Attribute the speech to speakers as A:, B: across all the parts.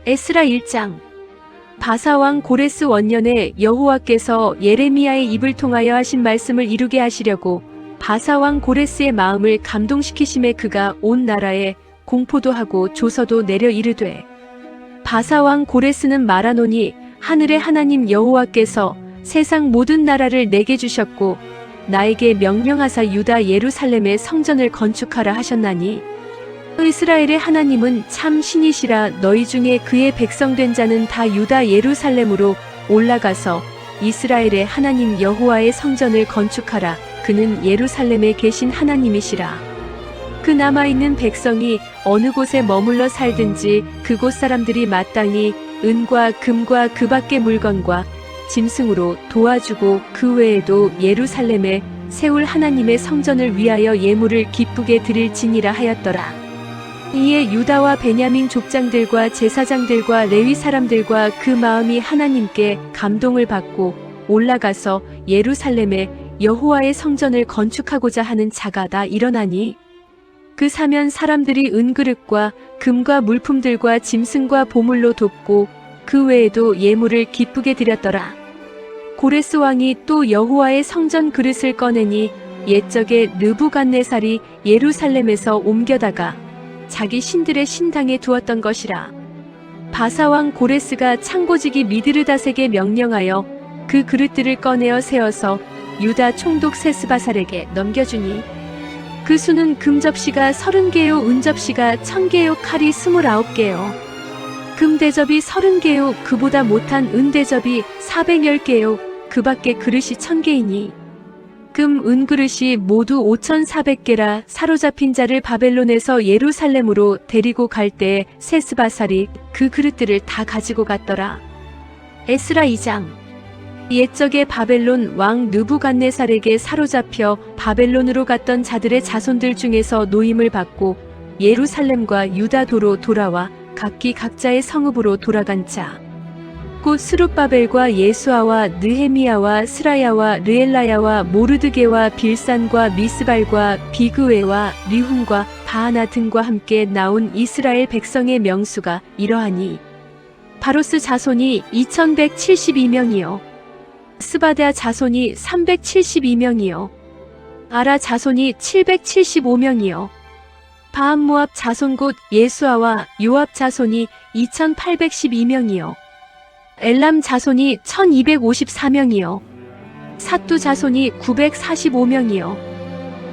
A: 에스라 1장. 바사왕 고레스 원년에 여호와께서 예레미야의 입을 통하여 하신 말씀을 이루게 하시려고 바사왕 고레스의 마음을 감동시키심에 그가 온 나라에 공포도 하고 조서도 내려 이르되, 바사왕 고레스는 말하노니 하늘의 하나님 여호와께서 세상 모든 나라를 내게 주셨고 나에게 명령하사 유다 예루살렘의 성전을 건축하라 하셨나니, 이스라엘의 하나님은 참 신이시라. 너희 중에 그의 백성된 자는 다 유다 예루살렘으로 올라가서 이스라엘의 하나님 여호와의 성전을 건축하라. 그는 예루살렘에 계신 하나님이시라. 그 남아있는 백성이 어느 곳에 머물러 살든지 그곳 사람들이 마땅히 은과 금과 그 밖의 물건과 짐승으로 도와주고 그 외에도 예루살렘에 세울 하나님의 성전을 위하여 예물을 기쁘게 드릴지니라 하였더라. 이에 유다와 베냐민 족장들과 제사장들과 레위 사람들과 그 마음이 하나님께 감동을 받고 올라가서 예루살렘에 여호와의 성전을 건축하고자 하는 자가 다 일어나니, 그 사면 사람들이 은그릇과 금과 물품들과 짐승과 보물로 돕고 그 외에도 예물을 기쁘게 드렸더라. 고레스 왕이 또 여호와의 성전 그릇을 꺼내니 옛적에 느부갓네살이 예루살렘에서 옮겨다가 자기 신들의 신당에 두었던 것이라. 바사왕 고레스가 창고지기 미드르닷에게 명령하여 그 그릇들을 꺼내어 세워서 유다 총독 세스바살에게 넘겨주니, 그 수는 금접시가 30개요 은접시가 1000개요 칼이 29개요 금대접이 30개요 그보다 못한 은대접이 410개요 그 밖에 그릇이 1000개이니 금 은그릇이 모두 5400개라. 사로잡힌 자를 바벨론에서 예루살렘으로 데리고 갈 때에 세스바살이 그 그릇들을 다 가지고 갔더라. 에스라 2장. 옛적에 바벨론 왕 느부갓네살에게 사로잡혀 바벨론으로 갔던 자들의 자손들 중에서 노임을 받고 예루살렘과 유다도로 돌아와 각기 각자의 성읍으로 돌아간 자, 곧 스룹바벨과 예수아와 느헤미야와 스라야와 르엘라야와 모르드게와 빌산과 미스발과 비그웨와 리훔과 바하나 등과 함께 나온 이스라엘 백성의 명수가 이러하니, 바로스 자손이 2172명이요 스바다 자손이 372명이요 아라 자손이 775명이요 바한모압 자손 곧 예수아와 요압 자손이 2812명이요 엘람 자손이 1254명이요 삿두 자손이 945명이요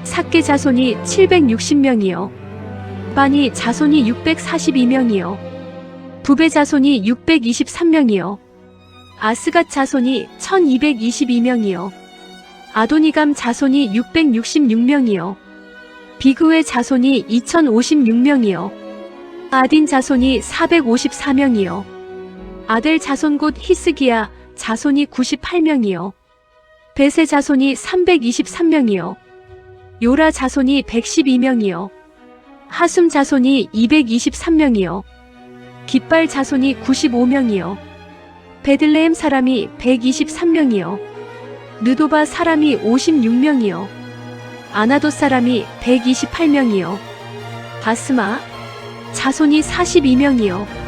A: 삭게 자손이 760명이요 바니 자손이 642명이요 부베 자손이 623명이요 아스갓 자손이 1222명이요 아도니감 자손이 666명이요 비그웨 자손이 2056명이요 아딘 자손이 454명이요 아델 자손 곧 히스기야 자손이 98명이요 베세 자손이 323명이요 요라 자손이 112명이요 하숨 자손이 223명이요 깃발 자손이 95명이요 베들레헴 사람이 123명이요 느도바 사람이 56명이요 아나돗 사람이 128명이요 바스마 자손이 42명이요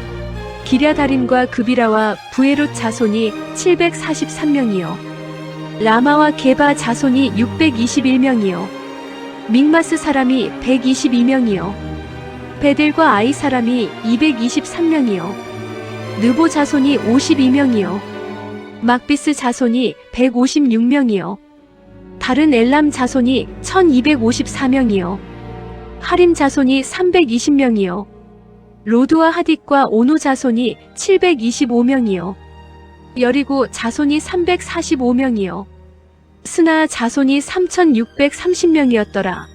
A: 기랴다림과 그비라와 부에롯 자손이 743명이요 라마와 게바 자손이 621명이요 믹마스 사람이 122명이요 베델과 아이 사람이 223명이요 느보 자손이 52명이요 막비스 자손이 156명이요 다른 엘람 자손이 1254명이요 하림 자손이 320명이요 로드와 하딕과 오노 자손이 725명이요 여리고 자손이 345명이요 스나 자손이 3630명이었더라.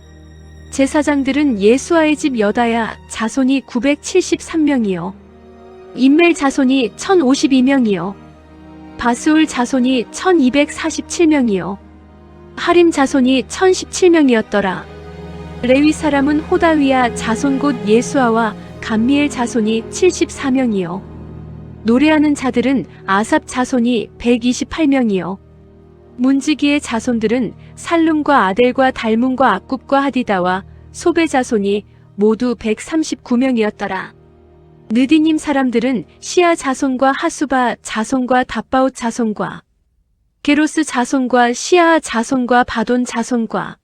A: 제사장들은 예수아의 집 여다야 자손이 973명이요 임멜 자손이 1052명이요 바스울 자손이 1247명이요 하림 자손이 1017명이었더라. 레위 사람은 호다위야 자손 곧 예수아와 감미엘 자손이 74명이요 노래하는 자들은 아삽 자손이 128명이요 문지기의 자손들은 살룸과 아델과 달문과 악굽과 하디다와 소베 자손이 모두 139명이었더라. 느디님 사람들은 시아 자손과 하수바 자손과 답바옷 자손과 게로스 자손과 시아 자손과 바돈 자손과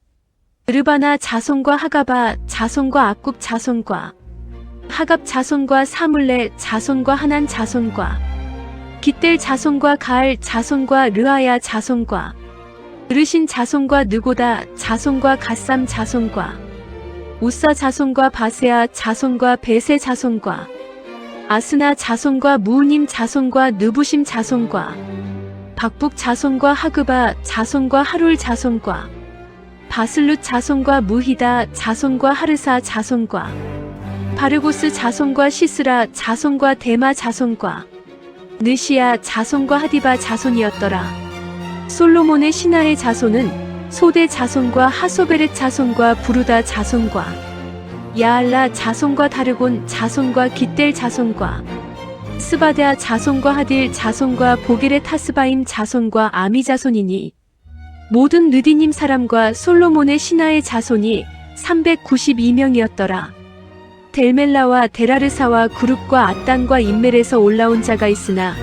A: 르바나 자손과 하가바 자손과 악굽 자손과 하갑 자손과 사물레 자손과 하난 자손과 깃델 자손과 가알 자손과 르아야 자손과 르신 자손과 느고다 자손과 갓삼 자손과 우사 자손과 바세아 자손과 베세 자손과 아스나 자손과 무우님 자손과 느부심 자손과 박북 자손과 하그바 자손과 하룰 자손과 바슬룻 자손과 무히다 자손과 하르사 자손과 바르고스 자손과 시스라 자손과 데마 자손과 느시아 자손과 하디바 자손이었더라. 솔로몬의 신하의 자손은 소대 자손과 하소베렛 자손과 부르다 자손과 야알라 자손과 다르곤 자손과 깃델 자손과 스바데아 자손과 하딜 자손과 보게레 타스바임 자손과 아미 자손이니 모든 느디님 사람과 솔로몬의 신하의 자손이 392명이었더라. 델멜라와 데라르사와 구룹과 앗단과 인멜에서 올라온 자가 있으나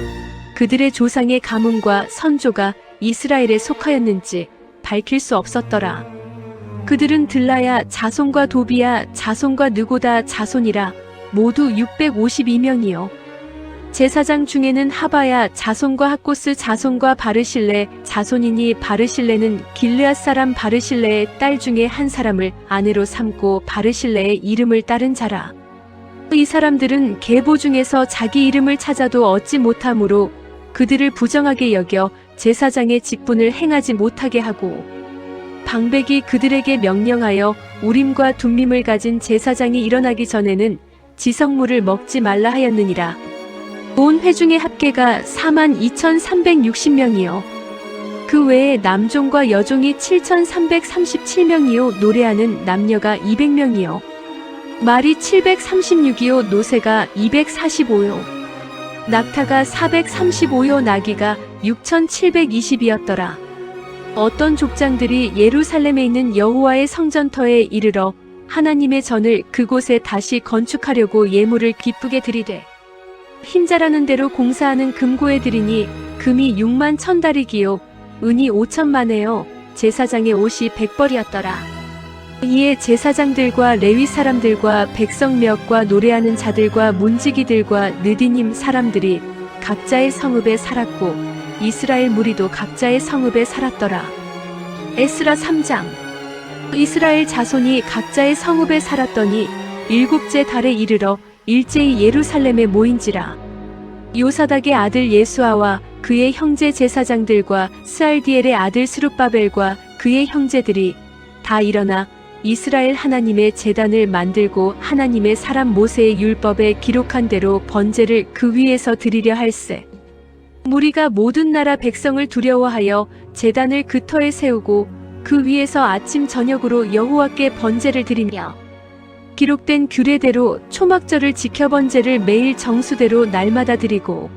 A: 그들의 조상의 가문과 선조가 이스라엘에 속하였는지 밝힐 수 없었더라. 그들은 들라야 자손과 도비야 자손과 느고다 자손이라 모두 652명이요. 제사장 중에는 하바야 자손과 학고스 자손과 바르실레 자손이니 바르실레는 길르앗 사람 바르실레의 딸 중에 한 사람을 아내로 삼고 바르실레의 이름을 따른 자라. 이 사람들은 계보 중에서 자기 이름을 찾아도 얻지 못하므로 그들을 부정하게 여겨 제사장의 직분을 행하지 못하게 하고 방백이 그들에게 명령하여 우림과 둠밈을 가진 제사장이 일어나기 전에는 지성물을 먹지 말라 하였느니라. 온 회중의 합계가 42,360명이요. 그 외에 남종과 여종이 7,337명이요. 노래하는 남녀가 200명이요. 말이 736이요. 노새가 245요. 낙타가 435요. 나귀가 6,720이었더라. 어떤 족장들이 예루살렘에 있는 여호와의 성전터에 이르러 하나님의 전을 그곳에 다시 건축하려고 예물을 기쁘게 드리되 힘자라는 대로 공사하는 금고에 드리니 금이 6만 1,000다리기요 은이 5천만에요. 제사장의 옷이 100벌이었더라. 이에 제사장들과 레위 사람들과 백성 몇과 노래하는 자들과 문지기들과 느디님 사람들이 각자의 성읍에 살았고 이스라엘 무리도 각자의 성읍에 살았더라. 에스라 3장. 이스라엘 자손이 각자의 성읍에 살았더니 7째 달에 이르러 일제히 예루살렘에 모인지라. 요사닥의 아들 예수아와 그의 형제 제사장들과 스알디엘의 아들 스룹바벨과 그의 형제들이 다 일어나 이스라엘 하나님의 제단을 만들고 하나님의 사람 모세의 율법에 기록한 대로 번제를 그 위에서 드리려 할세. 무리가 모든 나라 백성을 두려워하여 제단을 그 터에 세우고 그 위에서 아침 저녁으로 여호와께 번제를 드리며 기록된 규례대로 초막절을 지켜 번제를 매일 정수대로 날마다 드리고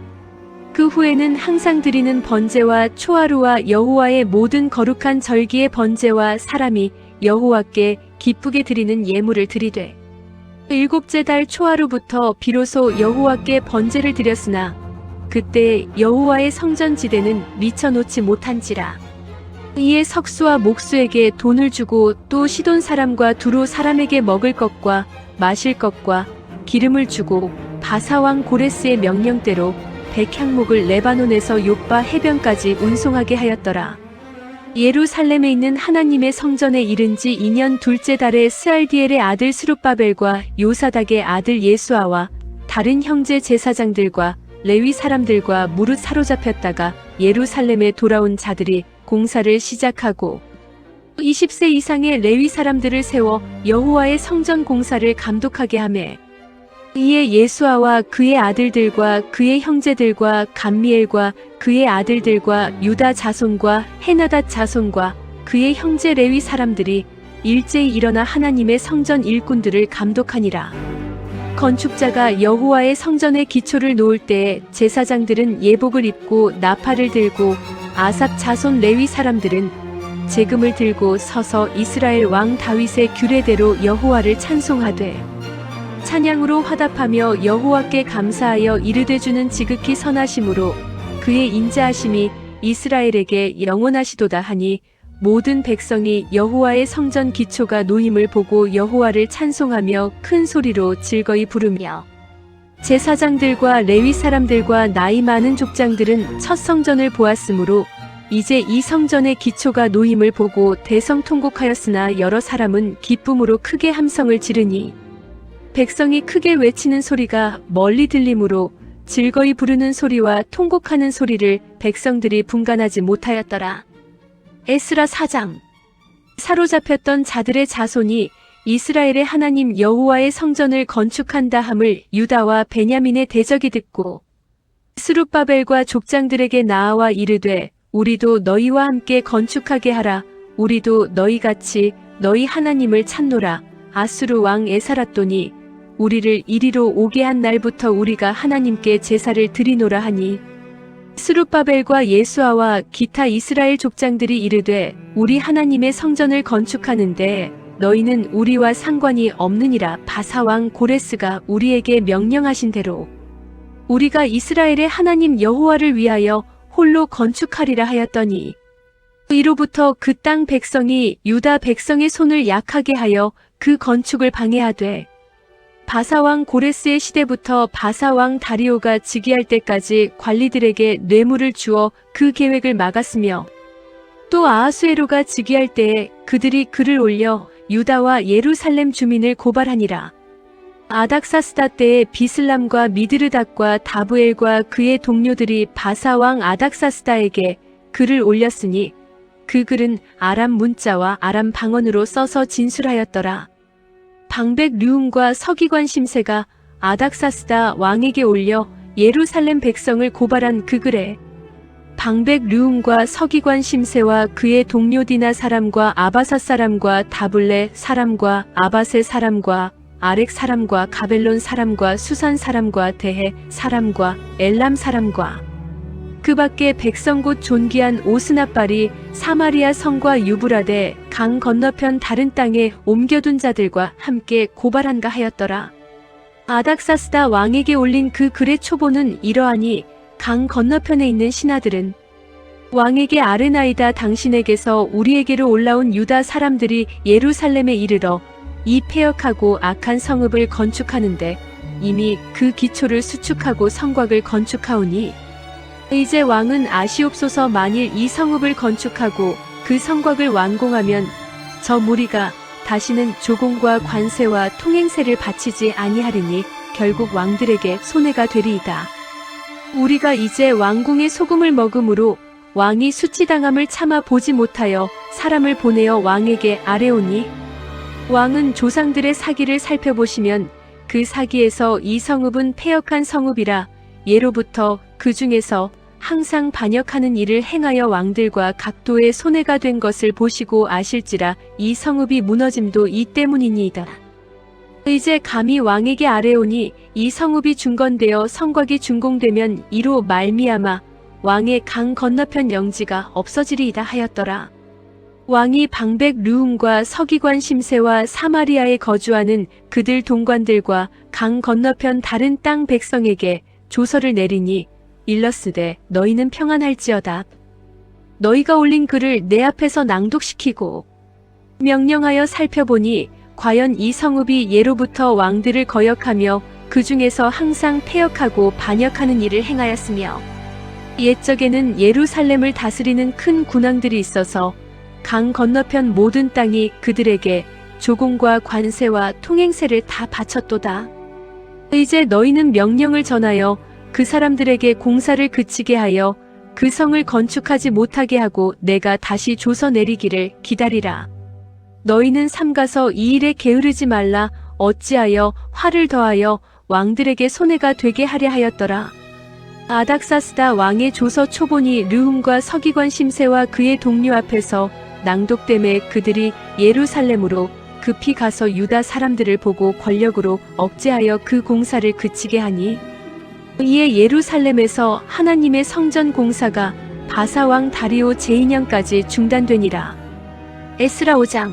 A: 그 후에는 항상 드리는 번제와 초하루와 여호와의 모든 거룩한 절기의 번제와 사람이 여호와께 기쁘게 드리는 예물을 드리되 7째 달 초하루부터 비로소 여호와께 번제를 드렸으나 그때 여호와의 성전지대는 미쳐놓지 못한지라. 이에 석수와 목수에게 돈을 주고 또 시돈 사람과 두로 사람에게 먹을 것과 마실 것과 기름을 주고 바사왕 고레스의 명령대로 백향목을 레바논에서 욥바 해변까지 운송하게 하였더라. 예루살렘에 있는 하나님의 성전에 이른 지 2년 둘째 달에 스알디엘의 아들 스룹바벨과 요사닥의 아들 예수아와 다른 형제 제사장들과 레위 사람들과 무릇 사로잡혔다가 예루살렘에 돌아온 자들이 공사를 시작하고 20세 이상의 레위 사람들을 세워 여호와의 성전 공사를 감독하게 하매 이에 예수아와 그의 아들들과 그의 형제들과 감미엘과 그의 아들들과 유다 자손과 헤나닷 자손과 그의 형제 레위 사람들이 일제히 일어나 하나님의 성전 일꾼들을 감독하니라. 건축자가 여호와의 성전의 기초를 놓을 때에 제사장들은 예복을 입고 나팔을 들고 아삽 자손 레위 사람들은 제금을 들고 서서 이스라엘 왕 다윗의 규례대로 여호와를 찬송하되 찬양으로 화답하며 여호와께 감사하여 이르되 주는 지극히 선하심으로 그의 인자하심이 이스라엘에게 영원하시도다 하니 모든 백성이 여호와의 성전 기초가 놓임을 보고 여호와를 찬송하며 큰 소리로 즐거이 부르며 제사장들과 레위 사람들과 나이 많은 족장들은 첫 성전을 보았으므로 이제 이 성전의 기초가 놓임을 보고 대성통곡하였으나 여러 사람은 기쁨으로 크게 함성을 지르니 백성이 크게 외치는 소리가 멀리 들리므로 즐거이 부르는 소리와 통곡하는 소리를 백성들이 분간하지 못하였더라. 에스라 4장. 사로잡혔던 자들의 자손이 이스라엘의 하나님 여호와의 성전을 건축한다 함을 유다와 베냐민의 대적이 듣고 스룹바벨과 족장들에게 나아와 이르되 우리도 너희와 함께 건축하게 하라. 우리도 너희같이 너희 하나님을 찾노라. 아수르 왕 에사라돈이 우리를 이리로 오게 한 날부터 우리가 하나님께 제사를 드리노라 하니 스룹바벨과 예수아와 기타 이스라엘 족장들이 이르되 우리 하나님의 성전을 건축하는데 너희는 우리와 상관이 없느니라. 바사왕 고레스가 우리에게 명령하신 대로 우리가 이스라엘의 하나님 여호와를 위하여 홀로 건축하리라 하였더니 이로부터 그 땅 백성이 유다 백성의 손을 약하게 하여 그 건축을 방해하되 바사왕 고레스의 시대부터 바사왕 다리오가 즉위할 때까지 관리들에게 뇌물을 주어 그 계획을 막았으며 또 아하수에로가 즉위할 때에 그들이 글을 올려 유다와 예루살렘 주민을 고발하니라. 아닥사스다 때에 비슬람과 미드르닷과 다브엘과 그의 동료들이 바사왕 아닥사스다에게 글을 올렸으니 그 글은 아람 문자와 아람 방언으로 써서 진술하였더라. 방백 류움과 서기관 심세가 아닥사스다 왕에게 올려 예루살렘 백성을 고발한 그 글에 방백 류움과 서기관 심세와 그의 동료 디나 사람과 아바사 사람과 다블레 사람과 아바세 사람과 아렉 사람과 가벨론 사람과 수산 사람과 대해 사람과 엘람 사람과 그 밖에 백성 곧 존귀한 오스나발이 사마리아 성과 유브라데 강 건너편 다른 땅에 옮겨둔 자들과 함께 고발한가 하였더라. 아닥사스다 왕에게 올린 그 글의 초보는 이러하니 강 건너편에 있는 신하들은 왕에게 아르나이다 당신에게서 우리에게로 올라온 유다 사람들이 예루살렘에 이르러 이 폐역하고 악한 성읍을 건축하는데 이미 그 기초를 수축하고 성곽을 건축하오니 이제 왕은 아시옵소서. 만일 이 성읍을 건축하고 그 성곽을 완공하면 저 무리가 다시는 조공과 관세와 통행세를 바치지 아니하리니 결국 왕들에게 손해가 되리이다. 우리가 이제 왕궁의 소금을 먹음으로 왕이 수치당함을 참아 보지 못하여 사람을 보내어 왕에게 아뢰오니 왕은 조상들의 사기를 살펴보시면 그 사기에서 이 성읍은 패역한 성읍이라 예로부터 그 중에서 항상 반역하는 일을 행하여 왕들과 각도의 손해가 된 것을 보시고 아실지라 이 성읍이 무너짐도 이 때문이니이다. 이제 감히 왕에게 아뢰오니 이 성읍이 중건되어 성곽이 준공되면 이로 말미암아 왕의 강 건너편 영지가 없어지리이다 하였더라. 왕이 방백 류움과 서기관 심세와 사마리아에 거주하는 그들 동관들과 강 건너편 다른 땅 백성에게 조서를 내리니 일러스되 너희는 평안할지어다. 너희가 올린 글을 내 앞에서 낭독시키고 명령하여 살펴보니 과연 이 성읍이 예로부터 왕들을 거역하며 그 중에서 항상 패역하고 반역하는 일을 행하였으며 옛적에는 예루살렘을 다스리는 큰 군왕들이 있어서 강 건너편 모든 땅이 그들에게 조공과 관세와 통행세를 다 바쳤도다. 이제 너희는 명령을 전하여 그 사람들에게 공사를 그치게 하여 그 성을 건축하지 못하게 하고 내가 다시 조서 내리기를 기다리라. 너희는 삼가서 이 일에 게으르지 말라. 어찌하여 화를 더하여 왕들에게 손해가 되게 하려 하였더라. 아닥사스다 왕의 조서 초본이 르움과 서기관 심세와 그의 동료 앞에서 낭독됨에 그들이 예루살렘으로 급히 가서 유다 사람들을 보고 권력으로 억제하여 그 공사를 그치게 하니 이에 예루살렘에서 하나님의 성전 공사가 바사왕 다리오 제2년까지 중단되니라. 에스라 5장.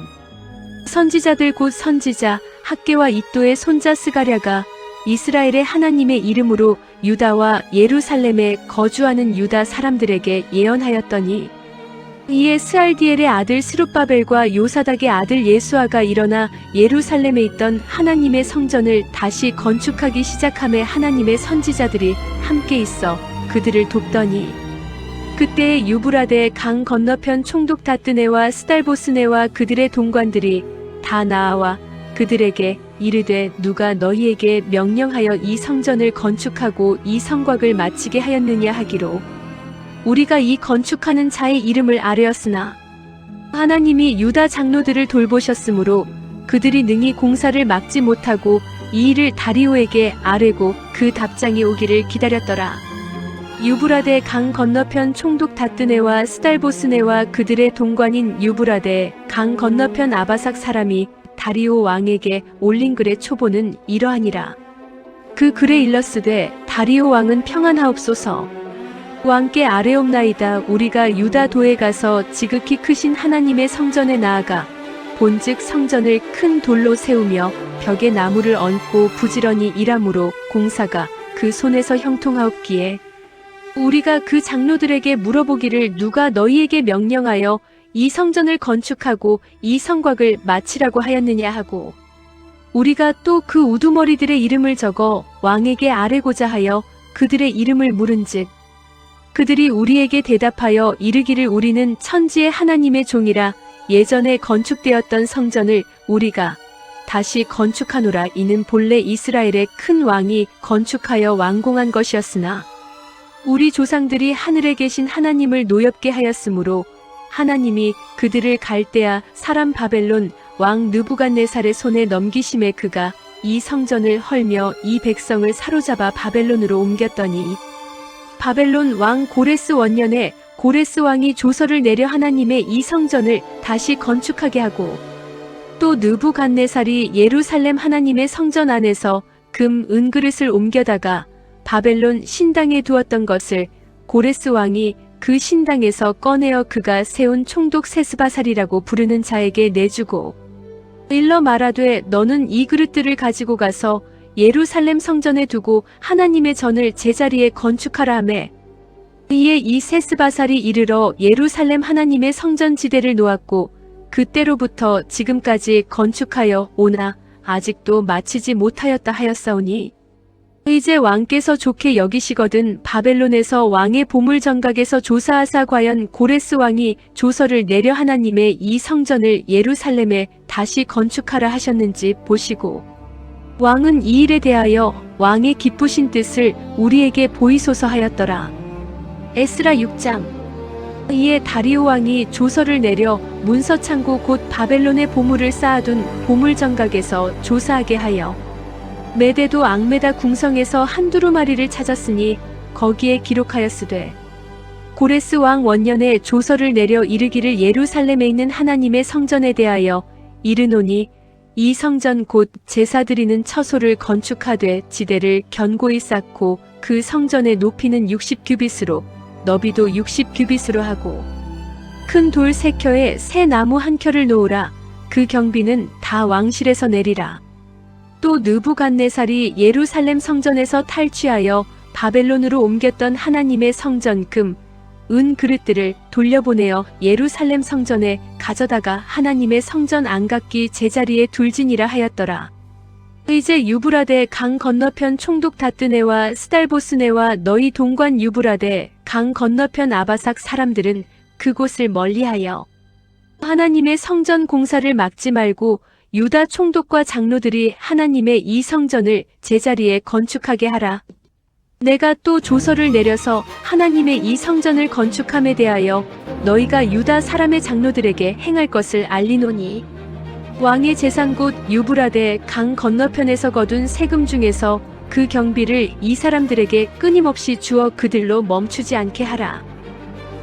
A: 선지자들 곧 선지자 학개와 이또의 손자 스가랴가 이스라엘의 하나님의 이름으로 유다와 예루살렘에 거주하는 유다 사람들에게 예언하였더니 이에 스알디엘의 아들 스룹바벨과 요사닥의 아들 예수아가 일어나 예루살렘에 있던 하나님의 성전을 다시 건축하기 시작함에 하나님의 선지자들이 함께 있어 그들을 돕더니 그때 유브라데 강 건너편 총독 다뜨네와 스달보스네와 그들의 동관들이 다 나아와 그들에게 이르되 누가 너희에게 명령하여 이 성전을 건축하고 이 성곽을 마치게 하였느냐 하기로 우리가 이 건축하는 자의 이름을 아뢰었으나 하나님이 유다 장로들을 돌보셨으므로 그들이 능히 공사를 막지 못하고 이 일을 다리오에게 아뢰고 그 답장이 오기를 기다렸더라. 유브라데 강 건너편 총독 다뜨네와 스달보스네와 그들의 동관인 유브라데 강 건너편 아바삭 사람이 다리오 왕에게 올린 글의 초보는 이러하니라. 그 글에 일렀으되 다리오 왕은 평안하옵소서. 왕께 아뢰옵나이다. 우리가 유다도에 가서 지극히 크신 하나님의 성전에 나아가 본즉 성전을 큰 돌로 세우며 벽에 나무를 얹고 부지런히 일함으로 공사가 그 손에서 형통하옵기에 우리가 그 장로들에게 물어보기를 누가 너희에게 명령하여 이 성전을 건축하고 이 성곽을 마치라고 하였느냐 하고 우리가 또 그 우두머리들의 이름을 적어 왕에게 아뢰고자 하여 그들의 이름을 물은즉 그들이 우리에게 대답하여 이르기를 우리는 천지의 하나님의 종이라 예전에 건축되었던 성전을 우리가 다시 건축하노라. 이는 본래 이스라엘의 큰 왕이 건축하여 완공한 것이었으나 우리 조상들이 하늘에 계신 하나님을 노엽게 하였으므로 하나님이 그들을 갈대아 사람 바벨론 왕 느부갓네살의 손에 넘기심에 그가 이 성전을 헐며 이 백성을 사로잡아 바벨론으로 옮겼더니 바벨론 왕 고레스 원년에 고레스 왕이 조서를 내려 하나님의 이 성전을 다시 건축하게 하고 또 느부갓네살이 예루살렘 하나님의 성전 안에서 금 은그릇을 옮겨다가 바벨론 신당에 두었던 것을 고레스 왕이 그 신당에서 꺼내어 그가 세운 총독 세스바살이라고 부르는 자에게 내주고 일러 말하되 너는 이 그릇들을 가지고 가서 예루살렘 성전에 두고 하나님의 전을 제자리에 건축하라 하매 이에 이 세스바살이 이르러 예루살렘 하나님의 성전 지대를 놓았고 그때로부터 지금까지 건축하여 오나 아직도 마치지 못하였다 하였사오니 이제 왕께서 좋게 여기시거든 바벨론에서 왕의 보물 정각에서 조사하사 과연 고레스 왕이 조서를 내려 하나님의 이 성전을 예루살렘에 다시 건축하라 하셨는지 보시고 왕은 이 일에 대하여 왕의 기쁘신 뜻을 우리에게 보이소서 하였더라. 에스라 6장. 이에 다리오 왕이 조서를 내려 문서창고 곧 바벨론의 보물을 쌓아둔 보물정각에서 조사하게 하여 메데도 앙메다 궁성에서 한 두루마리를 찾았으니 거기에 기록하였으되 고레스 왕 원년에 조서를 내려 이르기를 예루살렘에 있는 하나님의 성전에 대하여 이르노니 이 성전 곧 제사 드리는 처소를 건축하되 지대를 견고히 쌓고 그 성전의 높이는 60규빗으로 너비도 60규빗으로 하고 큰 돌 3켜에 새 나무 1켜를 놓으라. 그 경비는 다 왕실에서 내리라. 또 느부갓네살이 예루살렘 성전에서 탈취하여 바벨론으로 옮겼던 하나님의 성전 금, 은 그릇들을 돌려보내어 예루살렘 성전에 가져다가 하나님의 성전 안각기 제자리에 둘지니라 하였더라. 이제 유브라데 강 건너편 총독 다뜨네와 스달보스네와 너희 동관 유브라데 강 건너편 아바삭 사람들은 그곳을 멀리하여 하나님의 성전 공사를 막지 말고 유다 총독과 장로들이 하나님의 이 성전을 제자리에 건축하게 하라. 내가 또 조서를 내려서 하나님의 이 성전을 건축함에 대하여 너희가 유다 사람의 장로들에게 행할 것을 알리노니 왕의 재산 곧 유브라데 강 건너편에서 거둔 세금 중에서 그 경비를 이 사람들에게 끊임없이 주어 그들로 멈추지 않게 하라.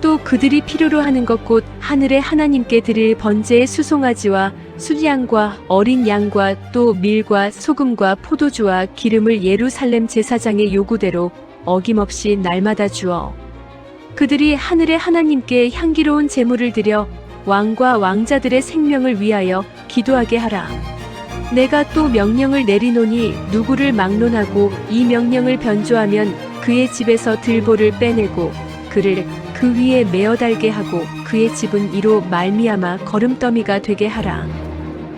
A: 또 그들이 필요로 하는 것 곧 하늘의 하나님께 드릴 번제의 수송아지와 수양과 어린 양과 또 밀과 소금과 포도주와 기름을 예루살렘 제사장의 요구대로 어김없이 날마다 주어 그들이 하늘의 하나님께 향기로운 제물을 드려 왕과 왕자들의 생명을 위하여 기도하게 하라. 내가 또 명령을 내리노니 누구를 막론하고 이 명령을 변조하면 그의 집에서 들보를 빼내고 그를 그 위에 메어 달게 하고 그의 집은 이로 말미암아 거름더미가 되게 하라.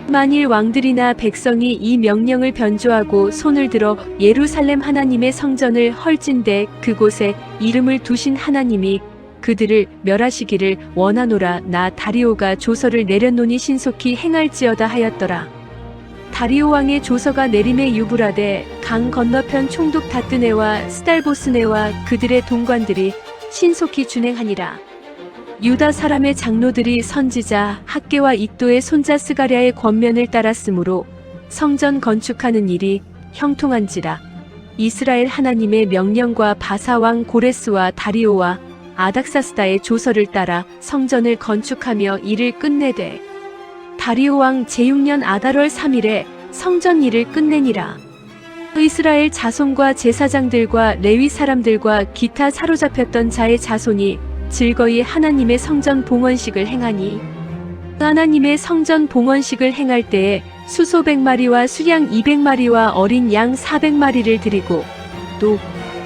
A: 만일 왕들이나 백성이 이 명령을 변조하고 손을 들어 예루살렘 하나님의 성전을 헐진대 그곳에 이름을 두신 하나님이 그들을 멸하시기를 원하노라. 나 다리오가 조서를 내렸노니 신속히 행할지어다 하였더라. 다리오 왕의 조서가 내림에 유브라데 강 건너편 총독 다뜨네와 스달보스네와 그들의 동관들이 신속히 준행하니라. 유다 사람의 장로들이 선지자 학개와 익도의 손자 스가랴의 권면을 따랐으므로 성전 건축하는 일이 형통한지라. 이스라엘 하나님의 명령과 바사 왕 고레스와 다리오와 아닥사스다의 조서를 따라 성전을 건축하며 일을 끝내되 다리오 왕 제6년 아달월 3일에 성전 일을 끝내니라. 이스라엘 자손과 제사장들과 레위 사람들과 기타 사로잡혔던 자의 자손이 즐거이 하나님의 성전 봉헌식을 행하니 하나님의 성전 봉헌식을 행할 때에 수소 100마리와 수양 200마리와 어린 양 400마리를 드리고 또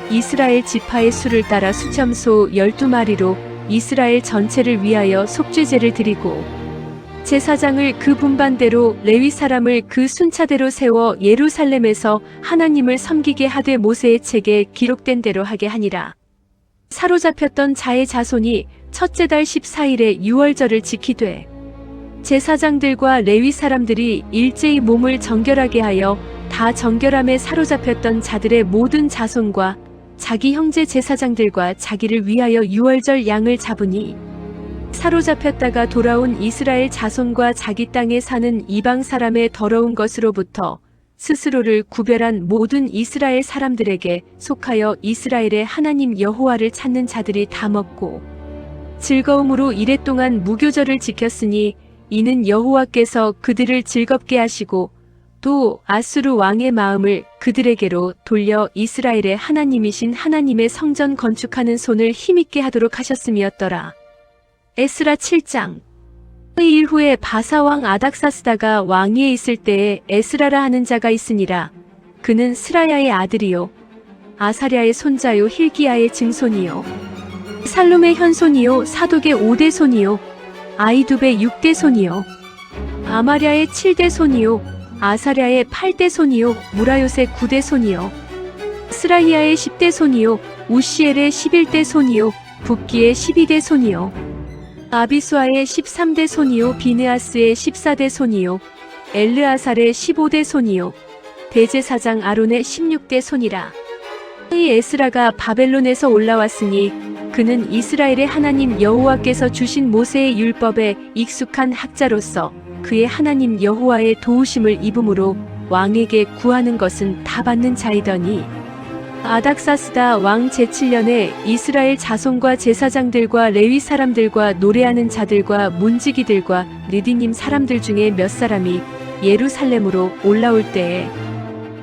A: 이스라엘 지파의 수를 따라 수첨소 12마리로 이스라엘 전체를 위하여 속죄제를 드리고 제사장을 그 분반대로 레위 사람을 그 순차대로 세워 예루살렘에서 하나님을 섬기게 하되 모세의 책에 기록된 대로 하게 하니라. 사로잡혔던 자의 자손이 첫째 달 14일에 유월절을 지키되 제사장들과 레위 사람들이 일제히 몸을 정결하게 하여 다 정결함에 사로잡혔던 자들의 모든 자손과 자기 형제 제사장들과 자기를 위하여 유월절 양을 잡으니 사로잡혔다가 돌아온 이스라엘 자손과 자기 땅에 사는 이방 사람의 더러운 것으로부터 스스로를 구별한 모든 이스라엘 사람들에게 속하여 이스라엘의 하나님 여호와를 찾는 자들이 다 먹고 즐거움으로 이랫동안 무교절을 지켰으니 이는 여호와께서 그들을 즐겁게 하시고 또 아수르 왕의 마음을 그들에게로 돌려 이스라엘의 하나님이신 하나님의 성전 건축하는 손을 힘있게 하도록 하셨음이었더라. 에스라 7장. 그 일 후에 바사왕 아닥사스다가 왕위에 있을 때에 에스라라 하는 자가 있으니라. 그는 스라야의 아들이요 아사랴의 손자요 힐기야의 증손이요 살룸의 현손이요 사독의 5대 손이요 아이두베의 6대 손이요 아마랴의 7대 손이요 아사랴의 8대 손이요 무라요의 9대 손이요 스라히야의 10대 손이요 우시엘의 11대 손이요 붓기의 12대 손이요 아비수아의 13대 손이요 비느아스의 14대 손이요 엘르아살의 15대 손이요 대제사장 아론의 16대 손이라. 이 에스라가 바벨론에서 올라왔으니 그는 이스라엘의 하나님 여호와께서 주신 모세의 율법에 익숙한 학자로서 그의 하나님 여호와의 도우심을 입음으로 왕에게 구하는 것은 다 받는 자이더니 아닥사스다 왕 제7년에 이스라엘 자손과 제사장들과 레위 사람들과 노래하는 자들과 문지기들과 느디님 사람들 중에 몇 사람이 예루살렘으로 올라올 때에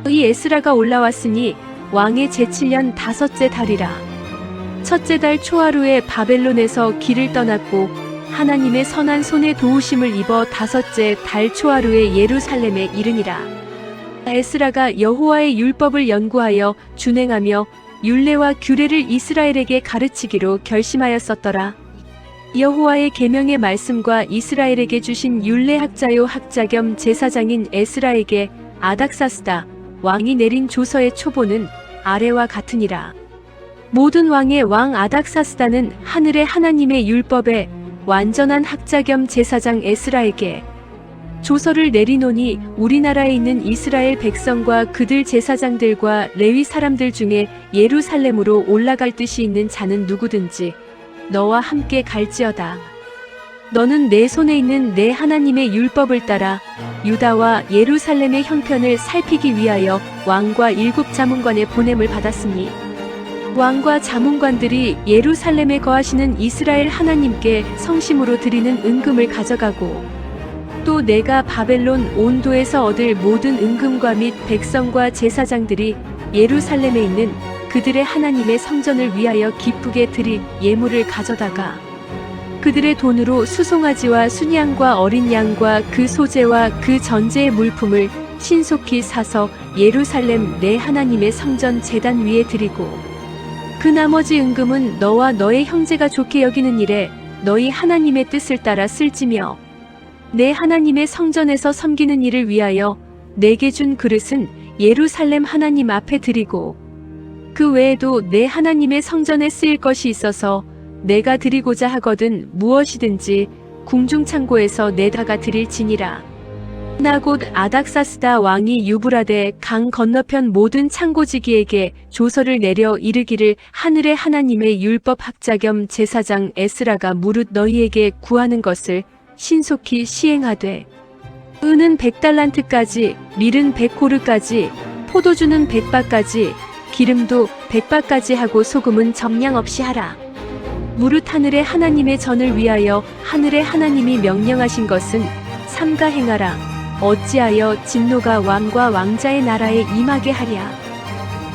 A: 이 에스라가 올라왔으니 왕의 제7년 5째 달이라. 첫째 달 초하루에 바벨론에서 길을 떠났고 하나님의 선한 손의 도우심을 입어 5째 달 초하루에 예루살렘에 이르니라. 에스라가 여호와의 율법을 연구하여 준행하며 율례와 규례를 이스라엘에게 가르치기로 결심하였었더라. 여호와의 계명의 말씀과 이스라엘에게 주신 율례 학자요 학자 겸 제사장인 에스라에게 아닥사스다 왕이 내린 조서의 초보는 아래와 같으니라. 모든 왕의 왕 아닥사스다는 하늘의 하나님의 율법에 완전한 학자 겸 제사장 에스라에게 조서를 내리노니 우리나라에 있는 이스라엘 백성과 그들 제사장들과 레위 사람들 중에 예루살렘으로 올라갈 뜻이 있는 자는 누구든지 너와 함께 갈지어다. 너는 내 손에 있는 내 하나님의 율법을 따라 유다와 예루살렘의 형편을 살피기 위하여 왕과 7 자문관의 보냄을 받았으니 왕과 자문관들이 예루살렘에 거하시는 이스라엘 하나님께 성심으로 드리는 은금을 가져가고 또 내가 바벨론 온도에서 얻을 모든 은금과 및 백성과 제사장들이 예루살렘에 있는 그들의 하나님의 성전을 위하여 기쁘게 드릴 예물을 가져다가 그들의 돈으로 수송아지와 순양과 어린 양과 그 소재와 그 전제의 물품을 신속히 사서 예루살렘 내 하나님의 성전 제단 위에 드리고 그 나머지 은금은 너와 너의 형제가 좋게 여기는 일에 너희 하나님의 뜻을 따라 쓸지며 내 하나님의 성전에서 섬기는 일을 위하여 내게 준 그릇은 예루살렘 하나님 앞에 드리고 그 외에도 내 하나님의 성전에 쓰일 것이 있어서 내가 드리고자 하거든 무엇이든지 궁중창고에서 내다가 드릴지니라. 나 곧 아닥사스다 왕이 유브라데 강 건너편 모든 창고지기에게 조서를 내려 이르기를 하늘의 하나님의 율법학자 겸 제사장 에스라가 무릇 너희에게 구하는 것을 신속히 시행하되 은은 100달란트까지 밀은 100고르까지 포도주는 100바까지 기름도 100바까지 하고 소금은 정량 없이 하라. 무릇 하늘의 하나님의 전을 위하여 하늘의 하나님이 명령하신 것은 삼가 행하라. 어찌하여 진노가 왕과 왕자의 나라에 임하게 하랴.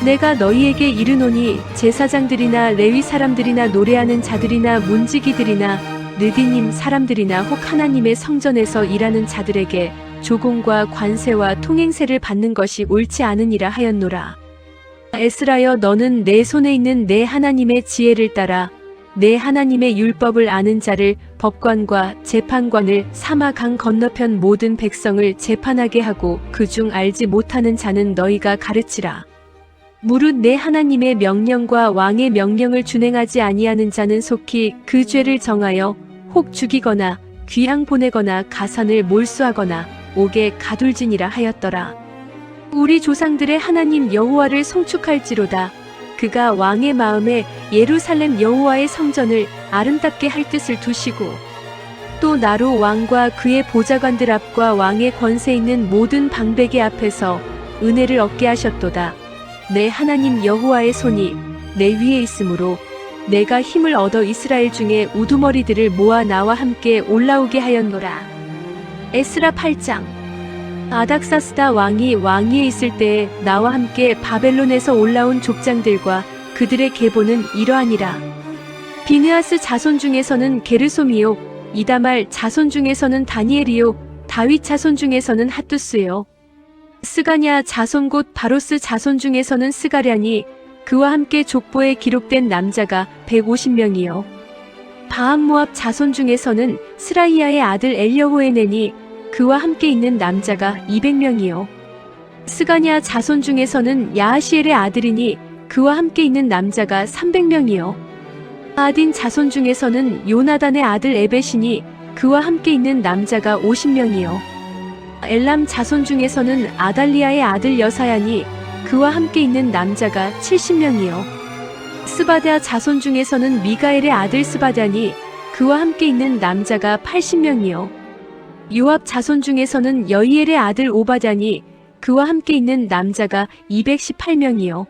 A: 내가 너희에게 이르노니 제사장들이나 레위 사람들이나 노래하는 자들이나 문지기들이나 느디님 사람들이나 혹 하나님의 성전에서 일하는 자들에게 조공과 관세와 통행세를 받는 것이 옳지 않으니라 하였노라. 에스라여 너는 내 손에 있는 내 하나님의 지혜를 따라 내 하나님의 율법을 아는 자를 법관과 재판관을 사마 강 건너편 모든 백성을 재판하게 하고 그중 알지 못하는 자는 너희가 가르치라. 무릇 내 하나님의 명령과 왕의 명령을 준행하지 아니하는 자는 속히 그 죄를 정하여 혹 죽이거나 귀양 보내거나 가산을 몰수하거나 옥에 가둘지니라 하였더라. 우리 조상들의 하나님 여호와를 송축할지로다. 그가 왕의 마음에 예루살렘 여호와의 성전을 아름답게 할 뜻을 두시고 또 나로 왕과 그의 보좌관들 앞과 왕의 권세 있는 모든 방백의 앞에서 은혜를 얻게 하셨도다. 내 하나님 여호와의 손이 내 위에 있으므로 내가 힘을 얻어 이스라엘 중에 우두머리들을 모아 나와 함께 올라오게 하였노라. 에스라 8장. 아닥사스다 왕이 왕위에 있을 때에 나와 함께 바벨론에서 올라온 족장들과 그들의 계보는 이러하니라. 비느하스 자손 중에서는 게르솜이요 이다말 자손 중에서는 다니엘이요 다윗 자손 중에서는 핫두스요 스가냐 자손 곧 바로스 자손 중에서는 스가랴니 그와 함께 족보에 기록된 남자가 150명이요 바암모압 자손 중에서는 스라이야의 아들 엘여호에네니 그와 함께 있는 남자가 200명이요. 스가냐 자손 중에서는 야하시엘의 아들이니 그와 함께 있는 남자가 300명이요. 아딘 자손 중에서는 요나단의 아들 에벳이니 그와 함께 있는 남자가 50명이요. 엘람 자손 중에서는 아달리아의 아들 여사야니 그와 함께 있는 남자가 70명이요. 스바랴 자손 중에서는 미가엘의 아들 스바랴니 그와 함께 있는 남자가 80명이요. 요압 자손 중에서는 여이엘의 아들 오바댜니 그와 함께 있는 남자가 218명이요.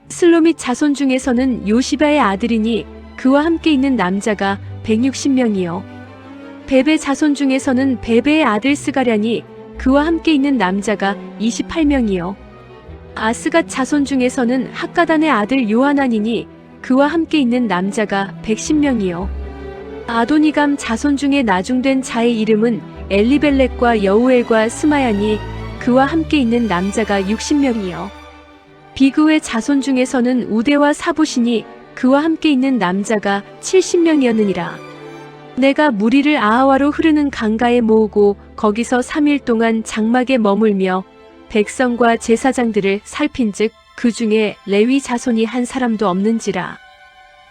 A: 슬로밋 자손 중에서는 요시바의 아들이니 그와 함께 있는 남자가 160명이요. 베베 자손 중에서는 베베의 아들 스가랴니 그와 함께 있는 남자가 28명이요. 아스갓 자손 중에서는 학가단의 아들 요하나니니 그와 함께 있는 남자가 110명이요. 아도니감 자손 중에 나중된 자의 이름은 엘리벨렉과 여우엘과 스마야니 그와 함께 있는 남자가 60명이요. 비그의 자손 중에서는 우대와 사부시니 그와 함께 있는 남자가 70명이었느니라. 내가 무리를 아하와로 흐르는 강가에 모으고 거기서 3일 동안 장막에 머물며 백성과 제사장들을 살핀즉 그 중에 레위 자손이 한 사람도 없는지라.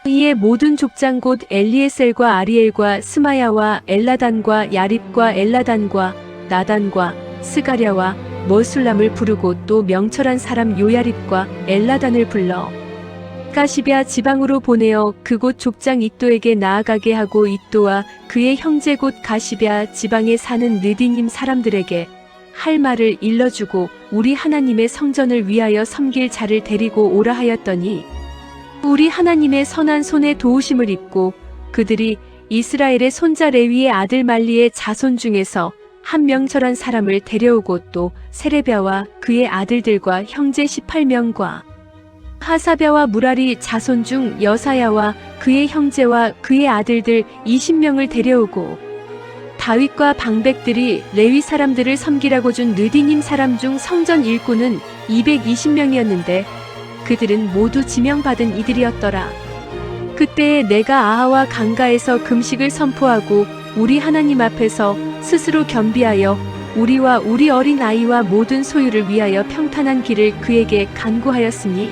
A: 이에 모든 족장 곧 엘리에셀과 아리엘과 스마야와 엘라단과 야립과 엘라단과 나단과 스가랴와 머술람을 부르고 또 명철한 사람 요야립과 엘라단을 불러 가시베아 지방으로 보내어 그곳 족장 잇도에게 나아가게 하고 잇도와 그의 형제 곧 가시베아 지방에 사는 느디님 사람들에게 할 말을 일러주고 우리 하나님의 성전을 위하여 섬길 자를 데리고 오라 하였더니 우리 하나님의 선한 손에 도우심을 입고 그들이 이스라엘의 손자 레위의 아들 말리의 자손 중에서 한 명철한 사람을 데려오고 또 세레비아와 그의 아들들과 형제 18명과 하사랴와 무라리 자손 중 여사야와 그의 형제와 그의 아들들 20명을 데려오고 다윗과 방백들이 레위 사람들을 섬기라고 준 느디님 사람 중 성전 일꾼은 220명이었는데 그들은 모두 지명받은 이들이었더라. 그때에 내가 아하와 강가에서 금식을 선포하고 우리 하나님 앞에서 스스로 겸비하여 우리와 우리 어린 아이와 모든 소유를 위하여 평탄한 길을 그에게 간구하였으니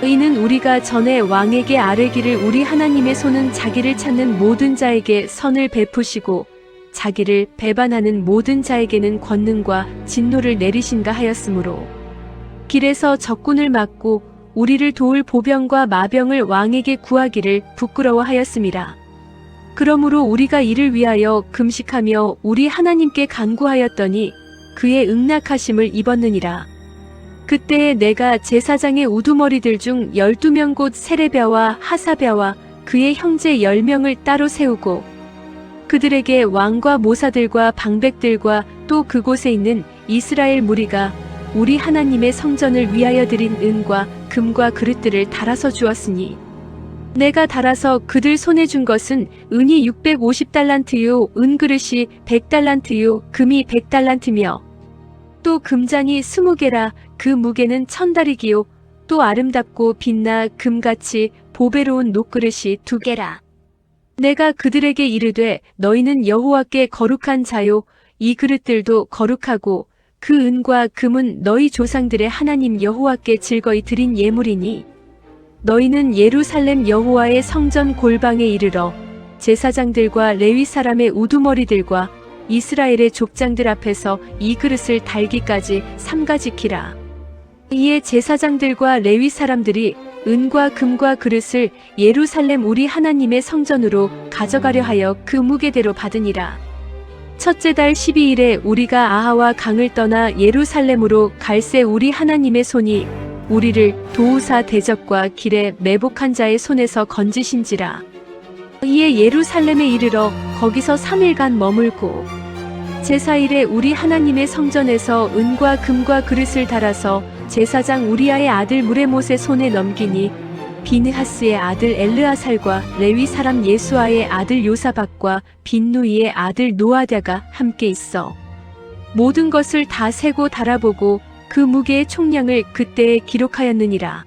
A: 이는 우리가 전에 왕에게 아뢰기를 우리 하나님의 손은 자기를 찾는 모든 자에게 선을 베푸시고 자기를 배반하는 모든 자에게는 권능과 진노를 내리신가 하였으므로 길에서 적군을 막고 우리를 도울 보병과 마병을 왕에게 구하기를 부끄러워하였음이라. 그러므로 우리가 이를 위하여 금식하며 우리 하나님께 간구하였더니 그의 응낙하심을 입었느니라. 그때에 내가 제사장의 우두머리들 중 12명 곧 세레비아와 하사비아와 그의 형제 10명을 따로 세우고 그들에게 왕과 모사들과 방백들과 또 그곳에 있는 이스라엘 무리가 우리 하나님의 성전을 위하여 드린 은과 금과 그릇들을 달아서 주었으니 내가 달아서 그들 손에 준 것은 은이 650달란트요 은그릇이 100달란트요 금이 100달란트며 또 금잔이 20개라 그 무게는 1000다리기요 또 아름답고 빛나 금같이 보배로운 녹그릇이 2개라. 내가 그들에게 이르되 너희는 여호와께 거룩한 자요 이 그릇들도 거룩하고 그 은과 금은 너희 조상들의 하나님 여호와께 즐거이 드린 예물이니 너희는 예루살렘 여호와의 성전 골방에 이르러 제사장들과 레위 사람의 우두머리들과 이스라엘의 족장들 앞에서 이 그릇을 달기까지 삼가 지키라. 이에 제사장들과 레위 사람들이 은과 금과 그릇을 예루살렘 우리 하나님의 성전으로 가져가려 하여 그 무게대로 받으니라. 첫째 달 12일에 우리가 아하와 강을 떠나 예루살렘으로 갈새 우리 하나님의 손이 우리를 도우사 대적과 길에 매복한 자의 손에서 건지신지라. 이에 예루살렘에 이르러 거기서 3일간 머물고 제4일에 우리 하나님의 성전에서 은과 금과 그릇을 달아서 제사장 우리아의 아들 무레못의 손에 넘기니 비느하스의 아들 엘르아살과 레위 사람 예수아의 아들 요사박과 빈누이의 아들 노아랴가 함께 있어 모든 것을 다 세고 달아보고 그 무게의 총량을 그때에 기록하였느니라.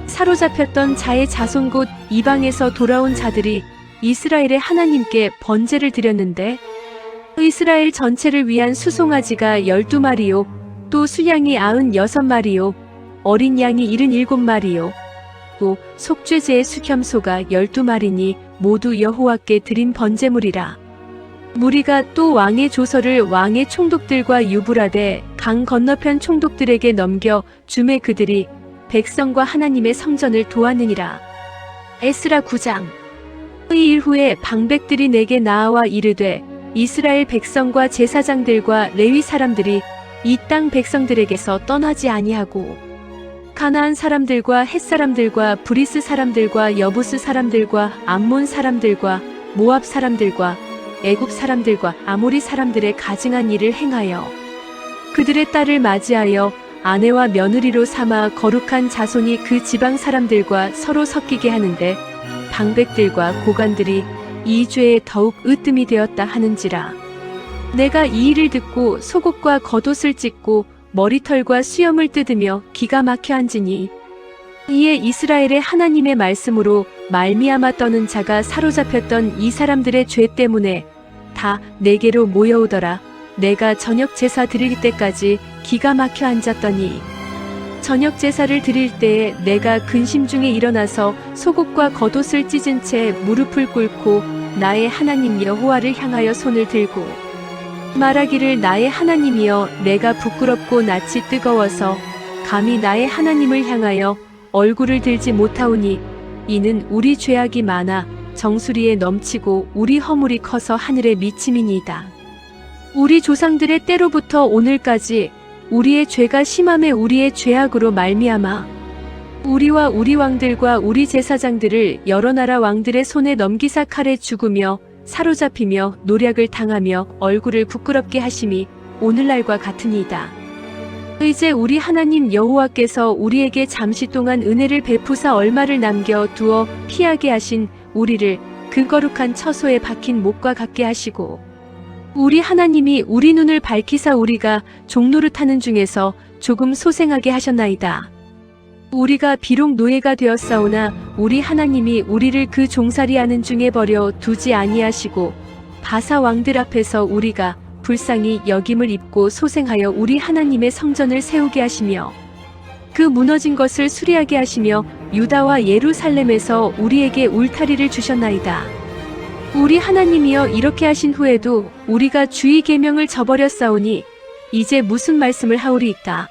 A: 사로잡혔던 자의 자손 곧 이방에서 돌아온 자들이 이스라엘의 하나님께 번제를 드렸는데 이스라엘 전체를 위한 수송아지가 12마리요 또 수양이 96마리요 어린 양이 77마리요 또 속죄제의 수염소가 12마리니 모두 여호와께 드린 번제물이라. 무리가 또 왕의 조서를 왕의 총독들과 유브라데 강 건너편 총독들에게 넘겨 주매 그들이 백성과 하나님의 성전을 도왔느니라. 에스라 9장. 이 일 후에 방백들이 내게 나아와 이르되 이스라엘 백성과 제사장들과 레위 사람들이 이 땅 백성들에게서 떠나지 아니하고 가나안 사람들과 헷 사람들과 브리스 사람들과 여부스 사람들과 암몬 사람들과 모압 사람들과 애굽 사람들과 아모리 사람들의 가증한 일을 행하여 그들의 딸을 맞이하여 아내와 며느리로 삼아 거룩한 자손이 그 지방 사람들과 서로 섞이게 하는데 방백들과 고관들이 이 죄에 더욱 으뜸이 되었다 하는지라. 내가 이 일을 듣고 속옷과 겉옷을 찢고 머리털과 수염을 뜯으며 기가 막혀 앉으니 이에 이스라엘의 하나님의 말씀으로 말미암아 떠는 자가 사로잡혔던 이 사람들의 죄 때문에 다 내게로 모여오더라. 내가 저녁 제사 드릴 때까지 기가 막혀 앉았더니 저녁 제사를 드릴 때에 내가 근심 중에 일어나서 속옷과 겉옷을 찢은 채 무릎을 꿇고 나의 하나님 여호와를 향하여 손을 들고 말하기를 나의 하나님이여 내가 부끄럽고 낯이 뜨거워서 감히 나의 하나님을 향하여 얼굴을 들지 못하오니 이는 우리 죄악이 많아 정수리에 넘치고 우리 허물이 커서 하늘에 미침이니이다. 우리 조상들의 때로부터 오늘까지 우리의 죄가 심함에 우리의 죄악으로 말미암아 우리와 우리 왕들과 우리 제사장들을 여러 나라 왕들의 손에 넘기사 칼에 죽으며 사로잡히며 노략을 당하며 얼굴을 부끄럽게 하심이 오늘날과 같으니이다. 이제 우리 하나님 여호와께서 우리에게 잠시 동안 은혜를 베푸사 얼마를 남겨 두어 피하게 하신 우리를 그 거룩한 처소에 박힌 목과 같게 하시고 우리 하나님이 우리 눈을 밝히사 우리가 종노릇하는 중에서 조금 소생하게 하셨나이다. 우리가 비록 노예가 되었사오나 우리 하나님이 우리를 그 종살이하는 중에 버려 두지 아니하시고 바사 왕들 앞에서 우리가 불쌍히 여김을 입고 소생하여 우리 하나님의 성전을 세우게 하시며 그 무너진 것을 수리하게 하시며 유다와 예루살렘에서 우리에게 울타리를 주셨나이다. 우리 하나님이여 이렇게 하신 후에도 우리가 주의 계명을 저버렸사오니 이제 무슨 말씀을 하오리이까.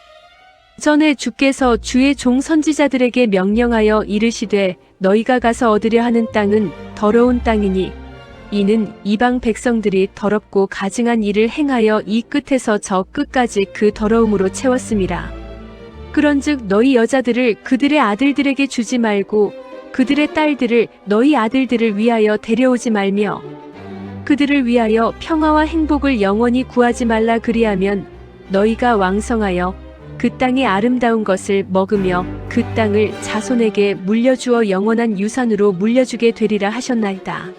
A: 전에 주께서 주의 종 선지자들에게 명령하여 이르시되 너희가 가서 얻으려 하는 땅은 더러운 땅이니 이는 이방 백성들이 더럽고 가증한 일을 행하여 이 끝에서 저 끝까지 그 더러움으로 채웠음이라. 그런즉 너희 여자들을 그들의 아들들에게 주지 말고 그들의 딸들을 너희 아들들을 위하여 데려오지 말며 그들을 위하여 평화와 행복을 영원히 구하지 말라. 그리하면 너희가 왕성하여 그 땅의 아름다운 것을 먹으며 그 땅을 자손에게 물려주어 영원한 유산으로 물려주게 되리라 하셨나이다.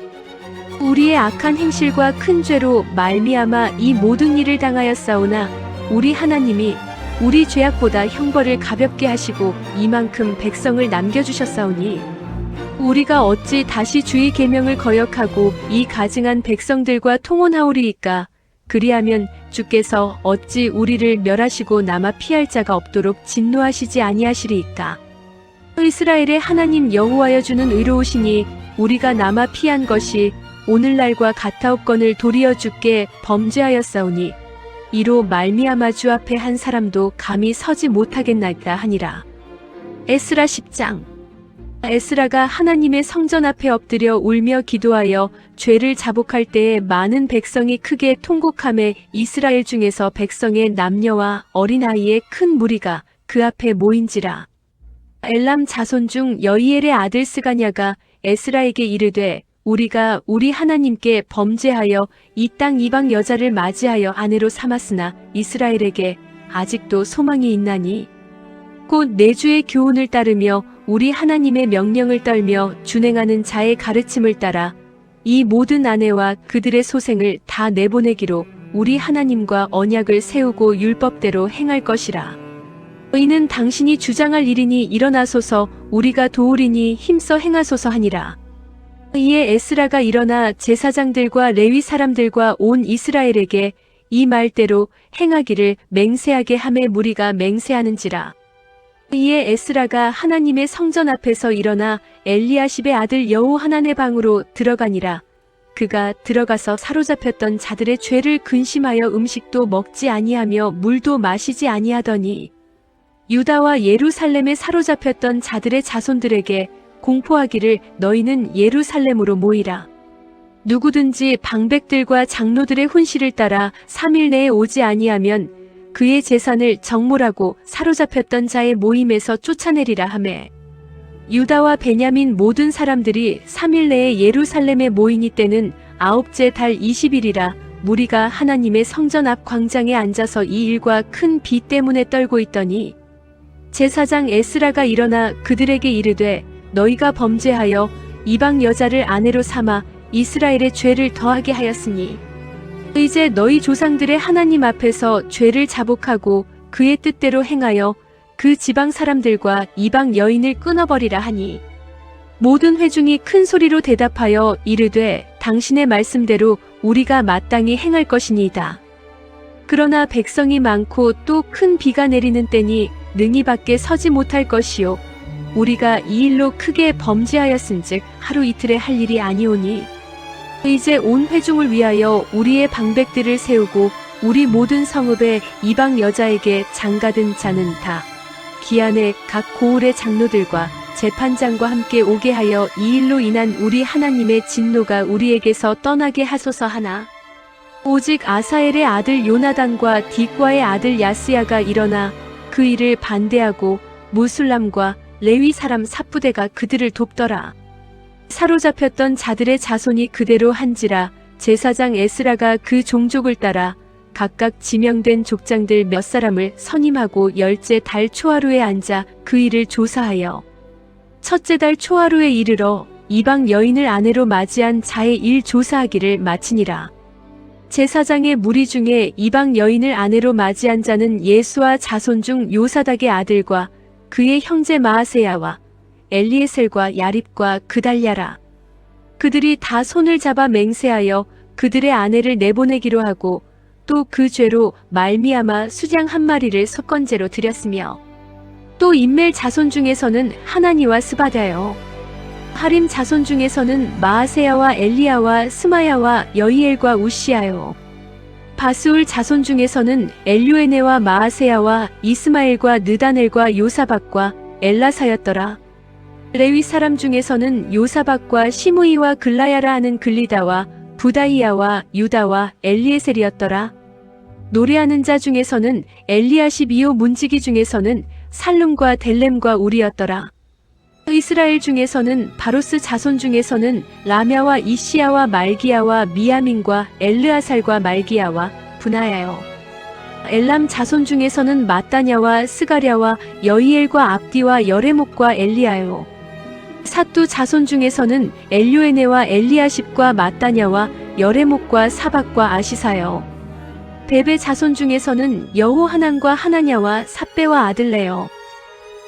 A: 우리의 악한 행실과 큰 죄로 말미암아 이 모든 일을 당하였사오나 우리 하나님이 우리 죄악보다 형벌을 가볍게 하시고 이만큼 백성을 남겨주셨사오니 우리가 어찌 다시 주의 계명을 거역하고 이 가증한 백성들과 통혼하오리이까. 그리하면 주께서 어찌 우리를 멸하시고 남아 피할 자가 없도록 진노하시지 아니하시리이까. 이스라엘의 하나님 여호와여 주는 의로우시니 우리가 남아 피한 것이 오늘날과 같아옵건을 도리어 주께 범죄하였사오니 이로 말미암아 주 앞에 한 사람도 감히 서지 못하겠나이다 하니라. 에스라 10장. 에스라가 하나님의 성전 앞에 엎드려 울며 기도하여 죄를 자복할 때에 많은 백성이 크게 통곡하매 이스라엘 중에서 백성의 남녀와 어린아이의 큰 무리가 그 앞에 모인지라. 엘람 자손 중 여이엘의 아들 스가냐가 에스라에게 이르되 우리가 우리 하나님께 범죄하여 이 땅 이방 여자를 맞이하여 아내로 삼았으나 이스라엘에게 아직도 소망이 있나니 곧 내 주의 교훈을 따르며 우리 하나님의 명령을 떨며 준행하는 자의 가르침을 따라 이 모든 아내와 그들의 소생을 다 내보내기로 우리 하나님과 언약을 세우고 율법대로 행할 것이라. 이는 당신이 주장할 일이니 일어나소서 우리가 도우리니 힘써 행하소서 하니라. 이에 에스라가 일어나 제사장들과 레위 사람들과 온 이스라엘에게 이 말대로 행하기를 맹세하게 하매 무리가 맹세하는지라. 이에 에스라가 하나님의 성전 앞에서 일어나 엘리야십의 아들 여호하난의 방으로 들어가니라. 그가 들어가서 사로잡혔던 자들의 죄를 근심하여 음식도 먹지 아니하며 물도 마시지 아니하더니 유다와 예루살렘에 사로잡혔던 자들의 자손들에게 공포하기를 너희는 예루살렘으로 모이라. 누구든지 방백들과 장로들의 훈시를 따라 3일 내에 오지 아니하면 그의 재산을 정몰하고 사로잡혔던 자의 모임에서 쫓아내리라 하매 유다와 베냐민 모든 사람들이 3일 내에 예루살렘에 모이니 때는 9째 달 20일이라. 무리가 하나님의 성전 앞 광장에 앉아서 이 일과 큰 비 때문에 떨고 있더니 제사장 에스라가 일어나 그들에게 이르되 너희가 범죄하여 이방 여자를 아내로 삼아 이스라엘의 죄를 더하게 하였으니 이제 너희 조상들의 하나님 앞에서 죄를 자복하고 그의 뜻대로 행하여 그 지방 사람들과 이방 여인을 끊어버리라 하니 모든 회중이 큰 소리로 대답하여 이르되 당신의 말씀대로 우리가 마땅히 행할 것이니이다. 그러나 백성이 많고 또 큰 비가 내리는 때니 능히 밖에 서지 못할 것이요 우리가 이 일로 크게 범죄하였은즉 하루 이틀에 할 일이 아니오니 이제 온 회중을 위하여 우리의 방백들을 세우고 우리 모든 성읍의 이방 여자에게 장가든 자는 다 기한에 각 고을의 장로들과 재판장과 함께 오게 하여 이 일로 인한 우리 하나님의 진노가 우리에게서 떠나게 하소서 하나 오직 아사엘의 아들 요나단과 딕과의 아들 야스야가 일어나 그 일을 반대하고 무술람과 레위 사람 삽부대가 그들을 돕더라. 사로잡혔던 자들의 자손이 그대로 한지라. 제사장 에스라가 그 종족을 따라 각각 지명된 족장들 몇 사람을 선임하고 10째 달 초하루에 앉아 그 일을 조사하여 첫째 달 초하루에 이르러 이방 여인을 아내로 맞이한 자의 일 조사하기를 마치니라. 제사장의 무리 중에 이방 여인을 아내로 맞이한 자는 예수와 자손 중 요사닥의 아들과 그의 형제 마아세야와 엘리에셀과 야립과 그달랴라. 그들이 다 손을 잡아 맹세하여 그들의 아내를 내보내기로 하고 또 그 죄로 말미암아 수장 한 마리를 속건제로 드렸으며 또 인멜 자손 중에서는 하나니와 스바다요 하림 자손 중에서는 마아세야와 엘리야와 스마야와 여이엘과 우시야요 바스울 자손 중에서는 엘류에네와 마아세야와 이스마엘과 느다넬과 요사박과 엘라사였더라. 레위 사람 중에서는 요사박과 시므이와 글라야라 하는 글리다와 부다이야와 유다와 엘리에셀이었더라. 노래하는 자 중에서는 엘리야십이요 문지기 중에서는 살룸과 델렘과 우리였더라. 이스라엘 중에서는 바로스 자손 중에서는 라мя와 이시야와 말기야와 미야민과 엘르아살과 말기야와 분하야요. 엘람 자손 중에서는 마따냐와 스가랴와 여이엘과 압디와 여레목과 엘리야요. 삿두 자손 중에서는 엘요에네와 엘리야십과 마따냐와 여레목과 사박과 아시사요. 베베 자손 중에서는 여호하난과 하나냐와 삿배와 아들레요.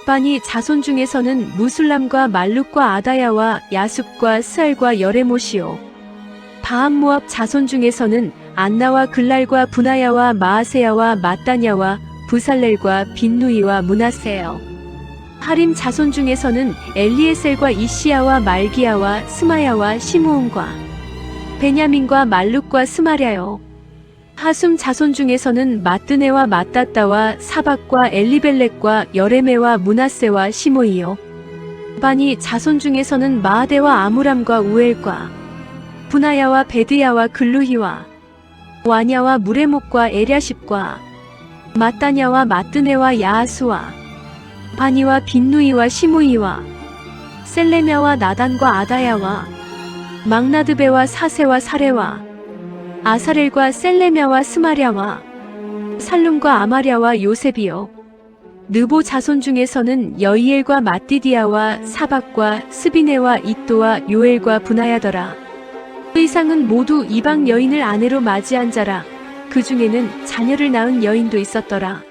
A: 바니 자손 중에서는 무술람과 말룩과 아다야와 야숲과 스알과 여레못이요. 바암모압 자손 중에서는 안나와 글랄과 분하야와 마아세야와 마따냐와 부살렐과 빈누이와 문하세요. 하림 자손 중에서는 엘리에셀과 이시야와 말기야와 스마야와 시므온과 베냐민과 말룩과 스마랴요. 하숨 자손 중에서는 마뜨네와 마따따와 사박과 엘리벨렉과 여레메와 문하세와 시므이요. 바니 자손 중에서는 마아데와 아무람과 우엘과 분하야와 베드야와 글루히와 와냐와 무레목과 에랴십과 마따냐와 마뜨네와 야하수와 바니와 빈누이와 시므이와 셀레мя와 나단과 아다야와 막나드베와 사세와 사레와 아사렐과 셀레мя와 스마랴와 살룸과 아마랴와 요셉이요. 느보 자손 중에서는 여이엘과 마띠디아와 사박과 스비네와 이또와 요엘과 분하야더라. 의상은 모두 이방 여인을 아내로 맞이한 자라. 그 중에는 자녀를 낳은 여인도 있었더라.